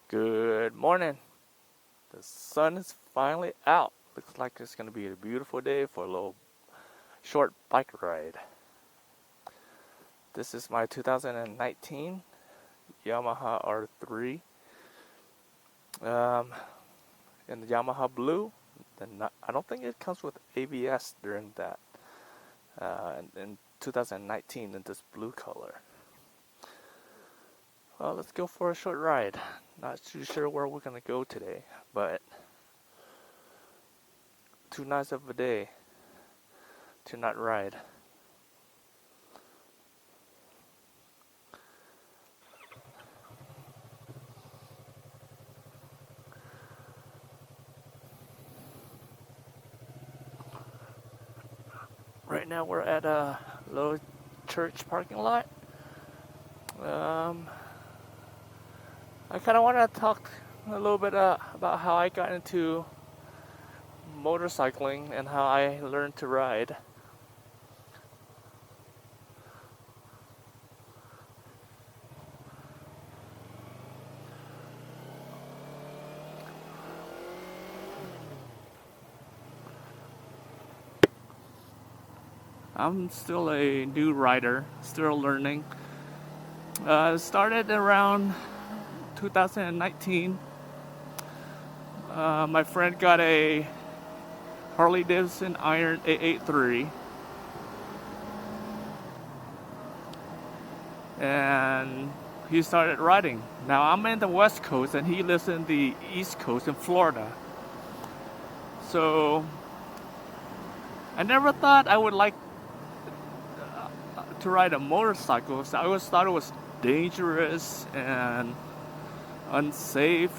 Good morning. The sun is finally out. Looks like it's going to be a beautiful day for a little short bike ride. This is my 2019 Yamaha R3 in the Yamaha blue. I don't think it comes with ABS during that. In 2019 in this blue color. Well, let's go for a short ride. Not too sure where we're going to go today, but too nice of a day to not ride. Right now we're at a little church parking lot. I kind of want to talk a little bit about how I got into motorcycling and how I learned to ride. I'm still a new rider, still learning. Started around 2019. My friend got a Harley Davidson Iron 883, and he started riding. Now I'm in the West Coast and he lives in the East Coast in Florida. So I never thought I would like to ride a motorcycle. So I always thought it was dangerous and unsafe.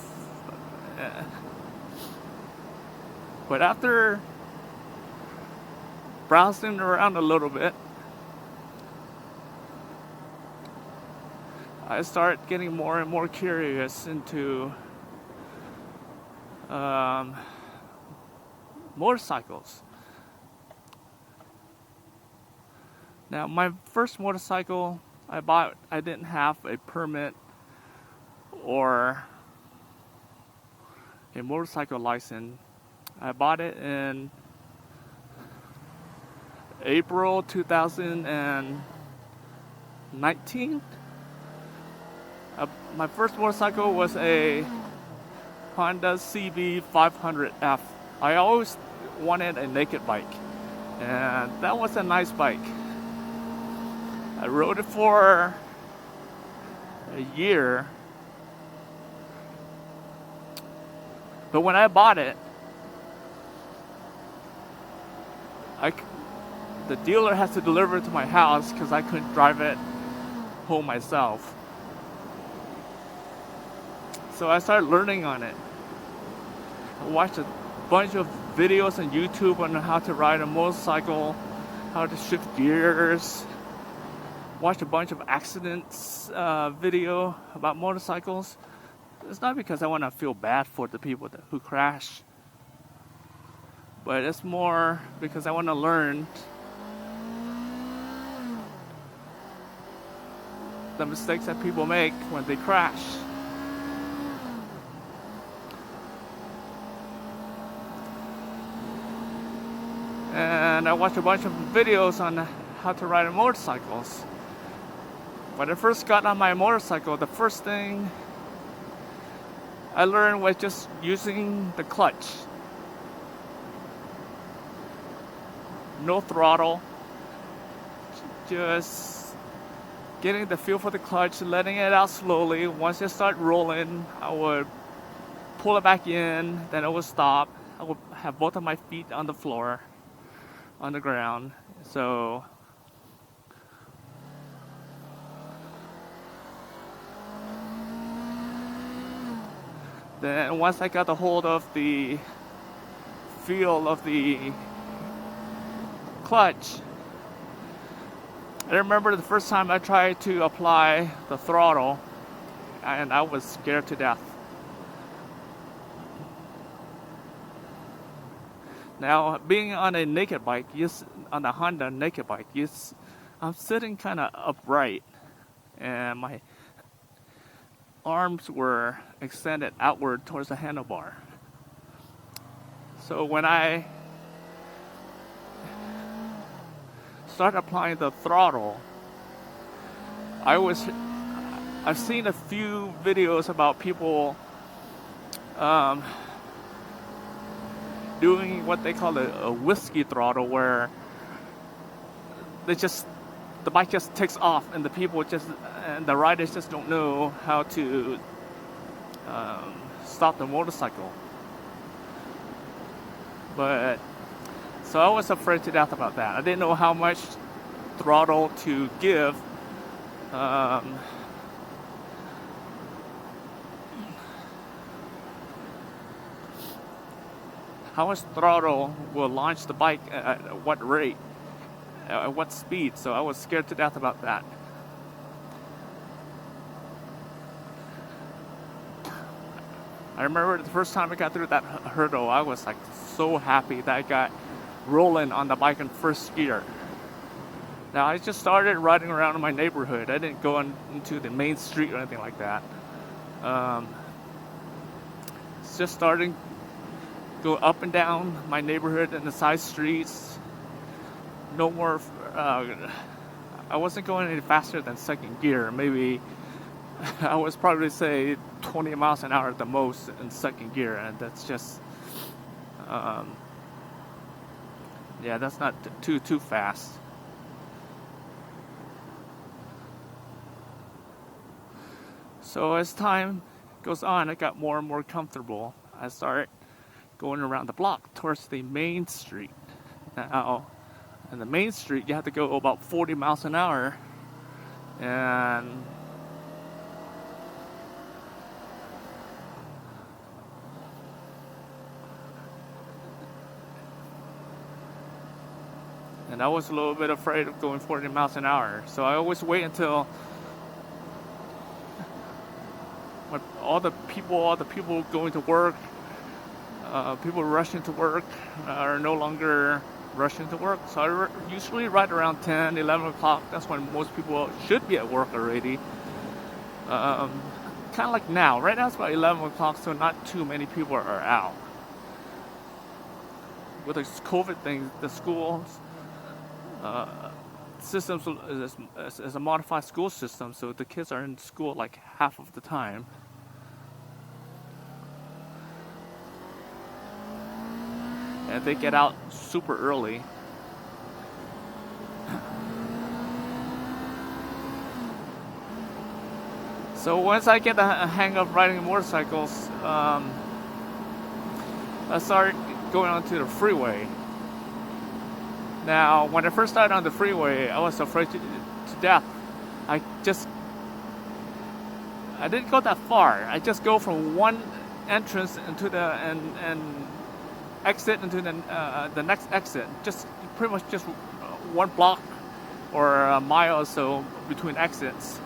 But after browsing around a little bit, I started getting more and more curious into motorcycles. Now, my first motorcycle I bought, I didn't have a permit or a motorcycle license. I bought it in April 2019. My first motorcycle was a Honda CB 500F. I always wanted a naked bike, and that was a nice bike. I rode it for a year, but when I bought it, the dealer has to deliver it to my house because I couldn't drive it home myself. So I started learning on it. I watched a bunch of videos on YouTube on how to ride a motorcycle, how to shift gears. Watched a bunch of accidents video about motorcycles. It's not because I want to feel bad for the people who crash, but it's more because I want to learn the mistakes that people make when they crash. And I watched a bunch of videos on how to ride motorcycles. When I first got on my motorcycle, the first thing I learned was just using the clutch. No throttle. Just getting the feel for the clutch, letting it out slowly. Once it started rolling, I would pull it back in, then it would stop. I would have both of my feet on the floor, on the ground. So then once I got a hold of the feel of the clutch, I remember the first time I tried to apply the throttle and I was scared to death. Now, being on a naked bike, on a Honda naked bike, I'm sitting kind of upright, and arms were extended outward towards the handlebar. So when I started applying the throttle, I've seen a few videos about people doing what they call a whiskey throttle, where the bike just takes off, and the riders just don't know how to stop the motorcycle. But so I was afraid to death about that. I didn't know how much throttle to give. How much throttle will launch the bike at what rate, at what speed. So I was scared to death about that. I remember the first time I got through that hurdle, I was like so happy that I got rolling on the bike in first gear. Now I just started riding around in my neighborhood. I didn't go into the main street or anything like that. It's just starting to go up and down my neighborhood and the side streets. No more. I wasn't going any faster than second gear. Maybe I was probably say 20 miles an hour at the most in second gear, and that's just that's not too fast. So as time goes on, I got more and more comfortable. I started going around the block towards the main street. Now, in the main street, you have to go about 40 miles an hour, and I was a little bit afraid of going 40 miles an hour. So I always wait until when all the people going to work, people rushing to work are no longer rushing to work. So I usually ride around 10, 11 o'clock. That's when most people should be at work already. Kind of like now. Right now it's about 11 o'clock, so not too many people are out. With the COVID thing, the schools systems is a modified school system, so the kids are in school like half of the time. And they get out super early. So once I get the hang of riding motorcycles, I started going onto the freeway. Now, when I first started on the freeway, I was afraid to death. I didn't go that far. I just go from one entrance into the and exit into the next exit. Just pretty much just one block or a mile or so between exits.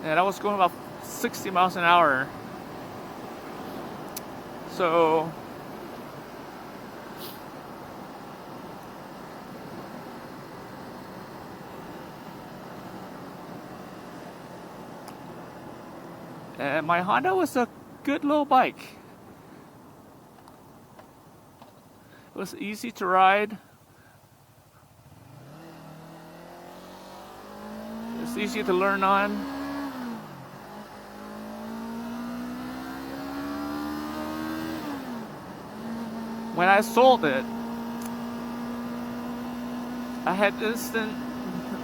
And I was going about 60 miles an hour. So and my Honda was a good little bike. It was easy to ride. It's easy to learn on. When I sold it, I had instant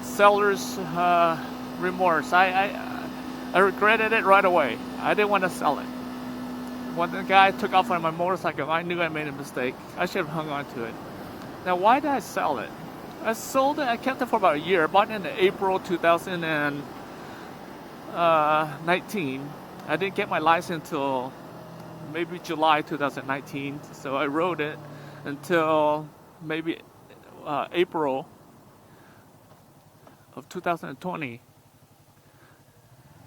seller's remorse. I regretted it right away. I didn't want to sell it. When the guy took off on my motorcycle, I knew I made a mistake. I should have hung on to it. Now, why did I sell it? I sold it. I kept it for about a year. I bought it in April 2019. I didn't get my license until maybe July 2019. So I rode it until maybe April of 2020.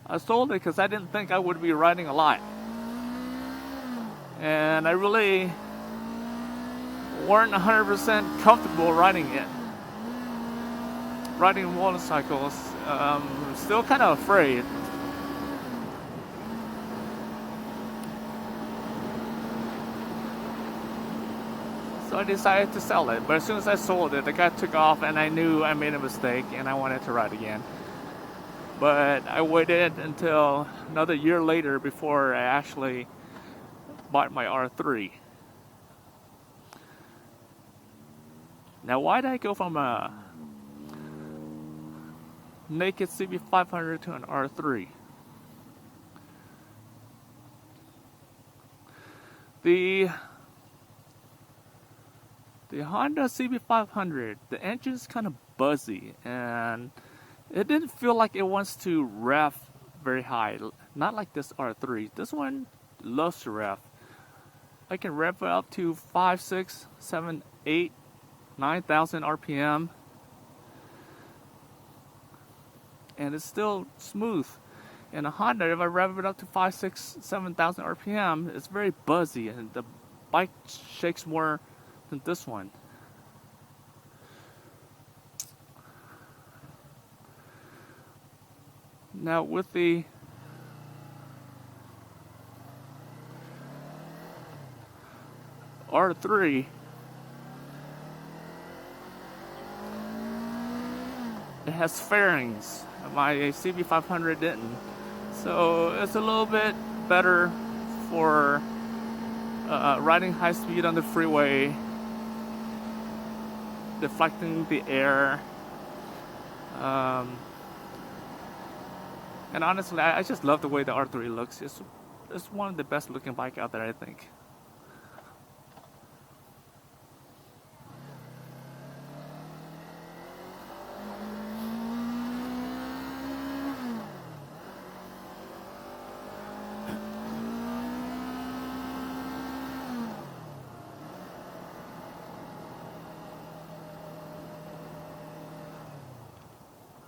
I sold it because I didn't think I would be riding a lot. And I really weren't 100% comfortable riding it. Riding motorcycles, still kind of afraid. So I decided to sell it. But as soon as I sold it, the guy took off and I knew I made a mistake and I wanted to ride again. But I waited until another year later before I actually bought my R3. Now, why did I go from a naked CB500 to an R3? The Honda CB500, the engine's kind of buzzy and it didn't feel like it wants to rev very high. Not like this R3. This one loves to rev. I can rev it up to 5, 6, 7, 8, 9,000 RPM. And it's still smooth. In a Honda, if I rev it up to 5, 6, 7,000 RPM, it's very buzzy and the bike shakes more than this one. Now with the R3, it has fairings. My CB500 didn't. So it's a little bit better for riding high speed on the freeway, deflecting the air. And honestly, I just love the way the R3 looks. It's one of the best looking bike out there, I think.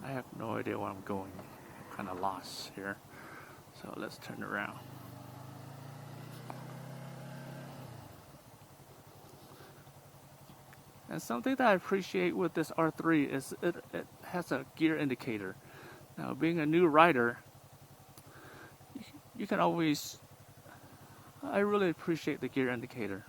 I have no idea where I'm going. I'm kind of lost here. So let's turn around. And something that I appreciate with this R3 is it has a gear indicator. Now, being a new rider, you can always, I really appreciate the gear indicator.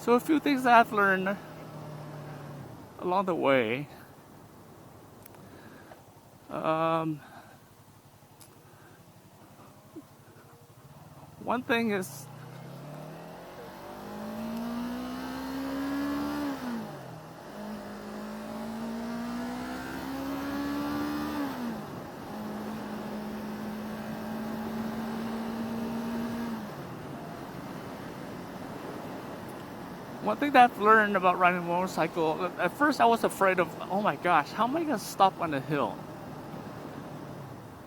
So a few things that I've learned along the way. One thing is one thing that I've learned about riding a motorcycle, at first I was afraid of, oh my gosh, how am I going to stop on the hill?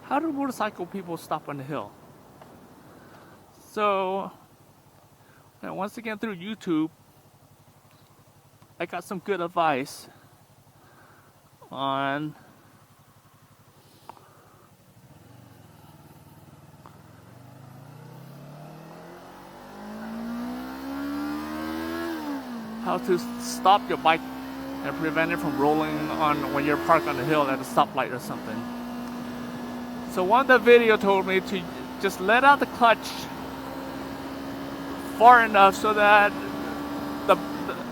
How do motorcycle people stop on the hill? So, once again through YouTube, I got some good advice on how to stop your bike and prevent it from rolling on when you're parked on the hill at a stoplight or something. So one of the video told me to just let out the clutch far enough so that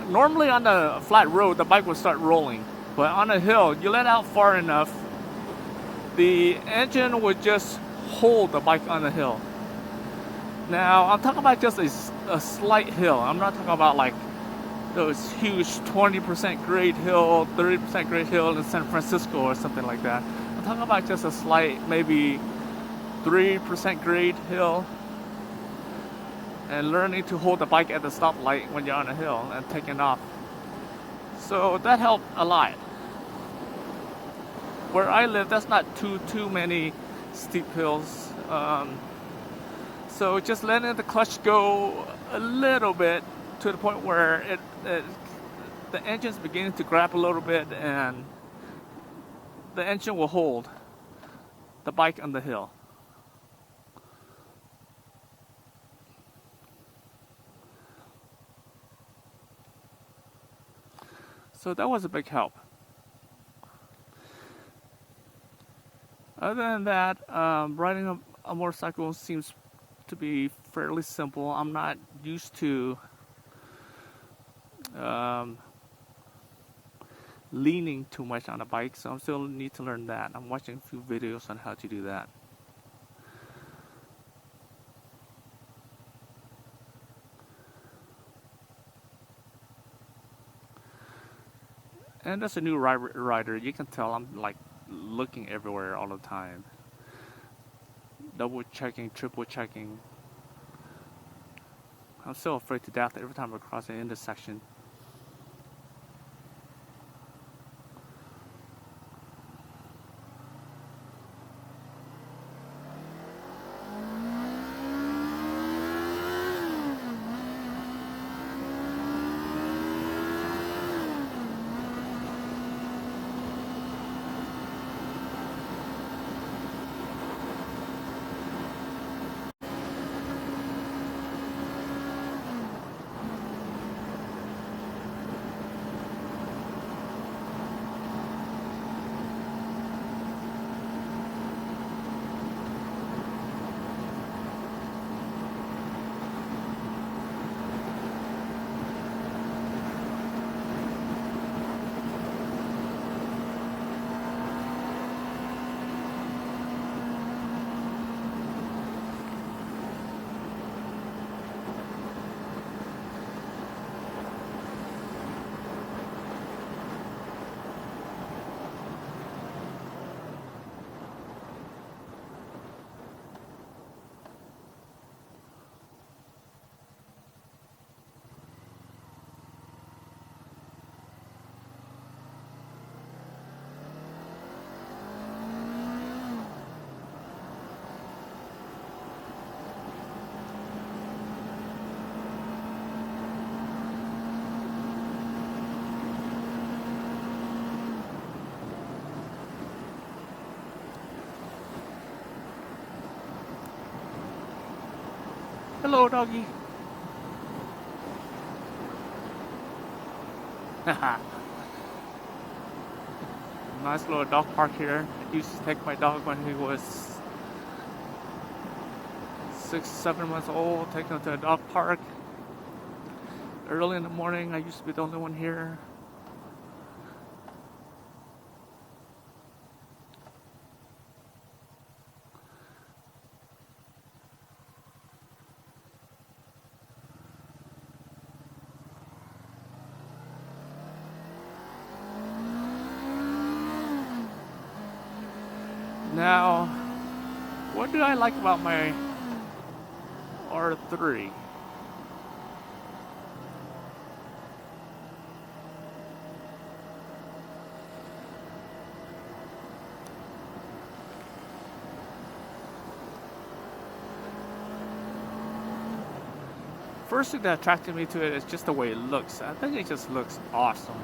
normally on the flat road the bike will start rolling, but on a hill you let out far enough, the engine would just hold the bike on the hill. Now I'm talking about just a slight hill. I'm not talking about like those huge 20% grade hill, 30% grade hill in San Francisco or something like that. I'm talking about just a slight, maybe 3% grade hill, and learning to hold the bike at the stoplight when you're on a hill and taking off. So that helped a lot. where I live, that's not too many steep hills. So just letting the clutch go a little bit to the point where the engine's beginning to grab a little bit, and the engine will hold the bike on the hill. So that was a big help. Other than that, riding a motorcycle seems to be fairly simple. I'm not used to leaning too much on a bike, so I still need to learn that. I'm watching a few videos on how to do that. And as a new rider, you can tell I'm like looking everywhere all the time. Double checking, triple checking. I'm still afraid to death every time I cross an intersection. Hello, doggy. Nice little dog park here. I used to take my dog when he was 6-7 months old, take him to a dog park. Early in the morning, I used to be the only one here. Now, what do I like about my R3? First thing that attracted me to it is just the way it looks. I think it just looks awesome.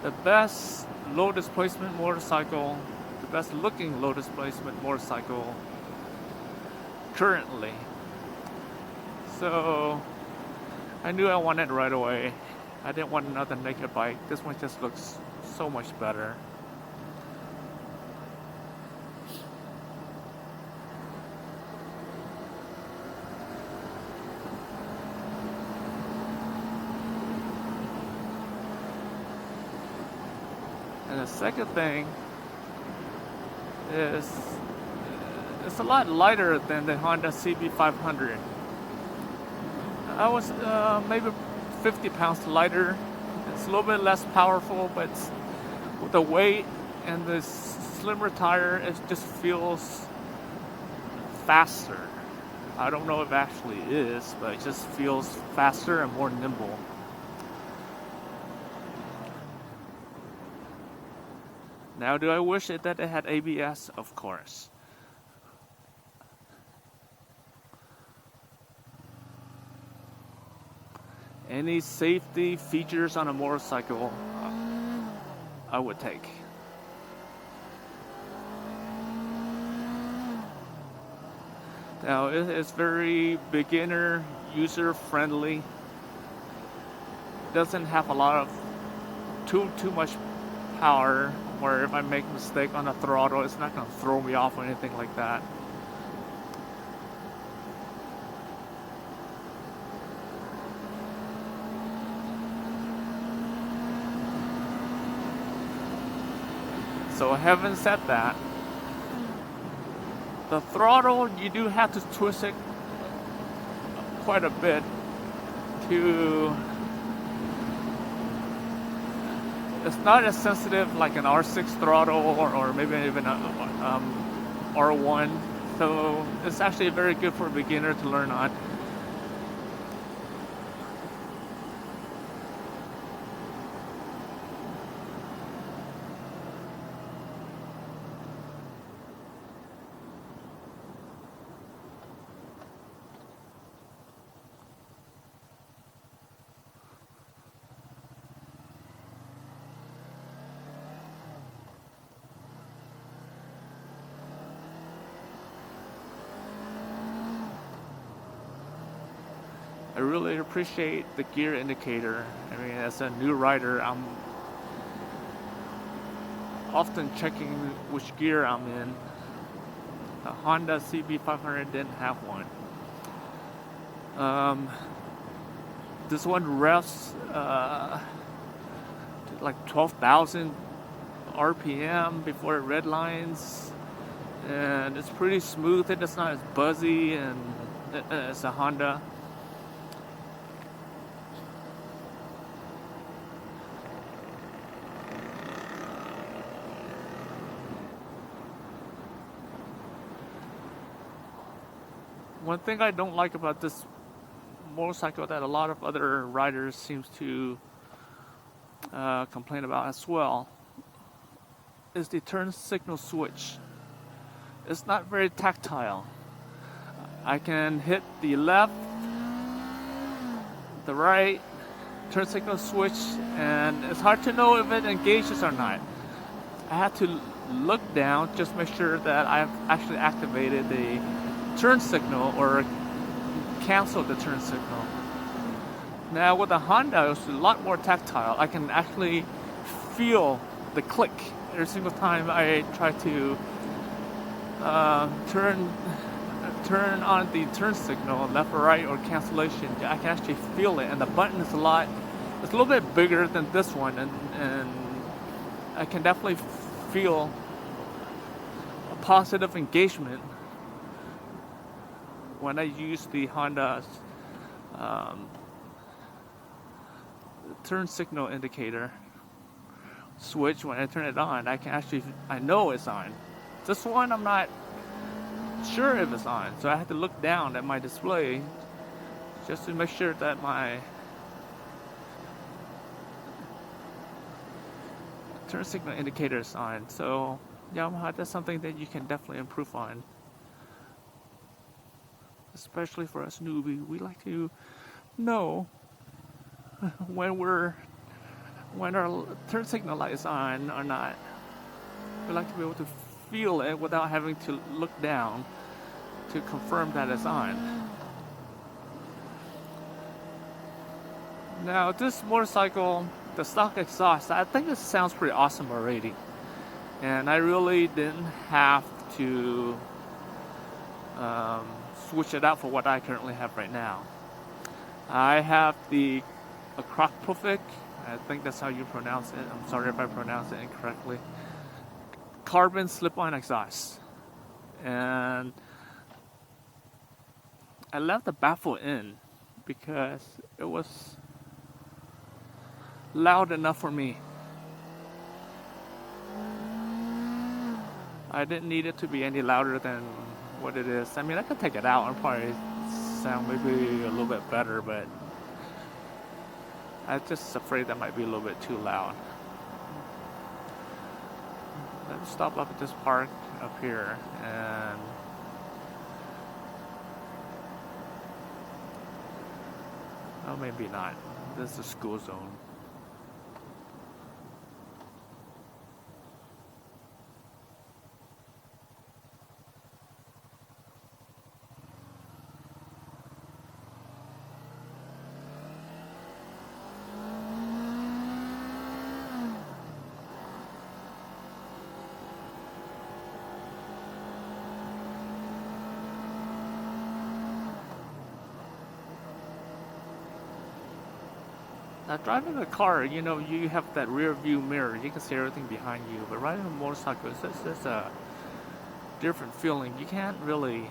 The best low displacement motorcycle, the best looking low displacement motorcycle currently. So I knew I wanted it right away. I didn't want another naked bike. This one just looks so much better. And the second thing is it's a lot lighter than the Honda CB500. I was maybe 50 pounds lighter. It's a little bit less powerful, but with the weight and the slimmer tire, it just feels faster. I don't know if it actually is, but it just feels faster and more nimble. 。 . 。 . 。 . 。 . 。 . 。 . . . 。 . 。 . 。 . 。 . 。 . 。 . 。 . 。 . 。 . 。 . 。 . 。 . 。 . 。 . 。 . 。 . 。 . 。 . 。 . . . 。 . 。Now, do I wish that it had ABS? Of course. Any safety features on a motorcycle, I would take. Now, it's very beginner, user friendly. Doesn't have a lot of too much power, where if I make a mistake on the throttle, it's not going to throw me off or anything like that. So having said that, the throttle, you do have to twist it quite a bit to... It's not as sensitive like an R6 throttle or maybe even a R1. So it's actually very good for a beginner to learn on. I really appreciate the gear indicator. I mean, as a new rider, I'm often checking which gear I'm in. The Honda CB500 didn't have one. This one revs to like 12,000 RPM before it redlines, and it's pretty smooth. It's not as buzzy and as a Honda. One thing I don't like about this motorcycle that a lot of other riders seems to complain about as well is the turn signal switch. It's not very tactile. I can hit the left, the right turn signal switch, and it's hard to know if it engages or not. I have to look down, just make sure that I've actually activated the turn signal or cancel the turn signal. Now with the Honda, it's a lot more tactile. I can actually feel the click every single time I try to turn on the turn signal, left or right or cancellation. I can actually feel it, and the button is it's a little bit bigger than this one, and I can definitely feel a positive engagement when I use the Honda's turn signal indicator switch. When I turn it on, I know it's on. This one, I'm not sure if it's on, so I have to look down at my display just to make sure that my turn signal indicator is on. So Yamaha, that's something that you can definitely improve on. Especially for us newbie, we like to know when our turn signal light is on or not. We like to be able to feel it without having to look down to confirm that it's on. Now this motorcycle, the stock exhaust, I think it sounds pretty awesome already, and I really didn't have to switch it out for what I currently have right now. I have the Akropovic, I think that's how you pronounce it. I'm sorry if I pronounce it incorrectly. Carbon slip-on exhaust, and I left the baffle in because it was loud enough for me. I didn't need it to be any louder than what it is. I mean, I could take it out and probably sound maybe a little bit better, but I'm just afraid that might be a little bit too loud. Let's stop up at this park up here and oh, maybe not. This is a school zone. Now, driving a car, you know, you have that rear view mirror. You can see everything behind you. But riding a motorcycle, it's a different feeling. You can't really, you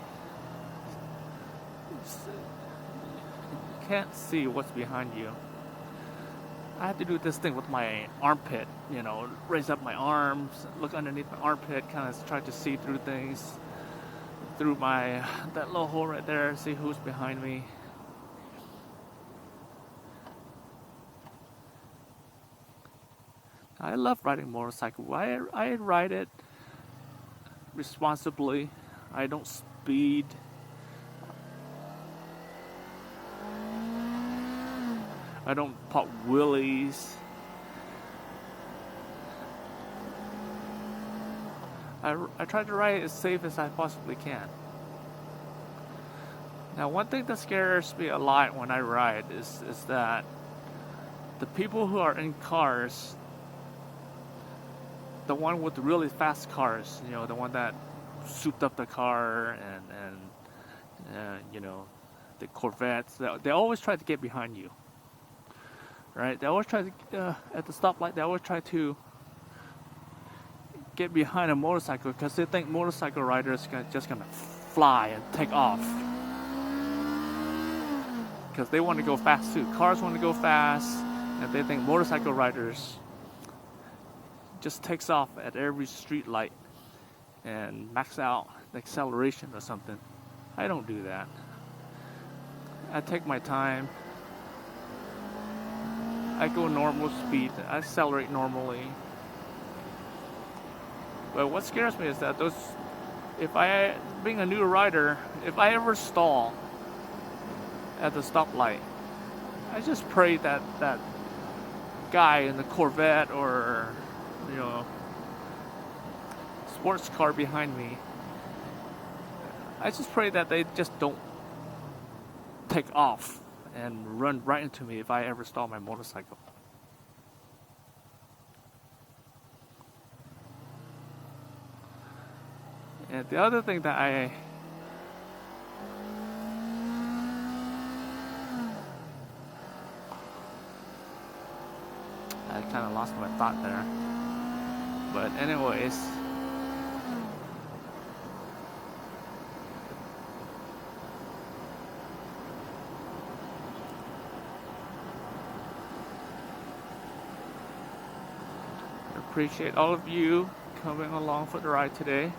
can't see what's behind you. I have to do this thing with my armpit, you know, raise up my arms, look underneath my armpit, kind of try to see through things, through that little hole right there, see who's behind me. I love riding motorcycle. I ride it responsibly. I don't speed. I don't pop wheelies. I try to ride it as safe as I possibly can. Now, one thing that scares me a lot when I ride is that the people who are in cars, the one with the really fast cars, you know, the one that souped up the car and you know, the Corvettes, they always try to get behind you, right? They always try to, at the stoplight, they always try to get behind a motorcycle because they think motorcycle riders are just gonna fly and take off. Because they want to go fast too. Cars want to go fast, and they think motorcycle riders just takes off at every street light and max out the acceleration or something. I don't do that. I take my time. I go normal speed. I accelerate normally. But what scares me is that being a new rider, if I ever stall at the stoplight, I just pray that that guy in the Corvette or, you know, sports car behind me, I just pray that they just don't take off and run right into me if I ever stall my motorcycle. And the other thing that I kind of lost my thought there. But anyways, I appreciate all of you coming along for the ride today.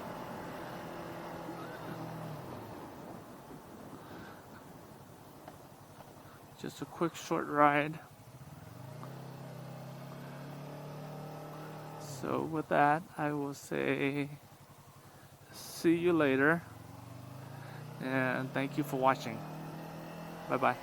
Just a quick short ride. So with that, I will say see you later, and thank you for watching. Bye bye.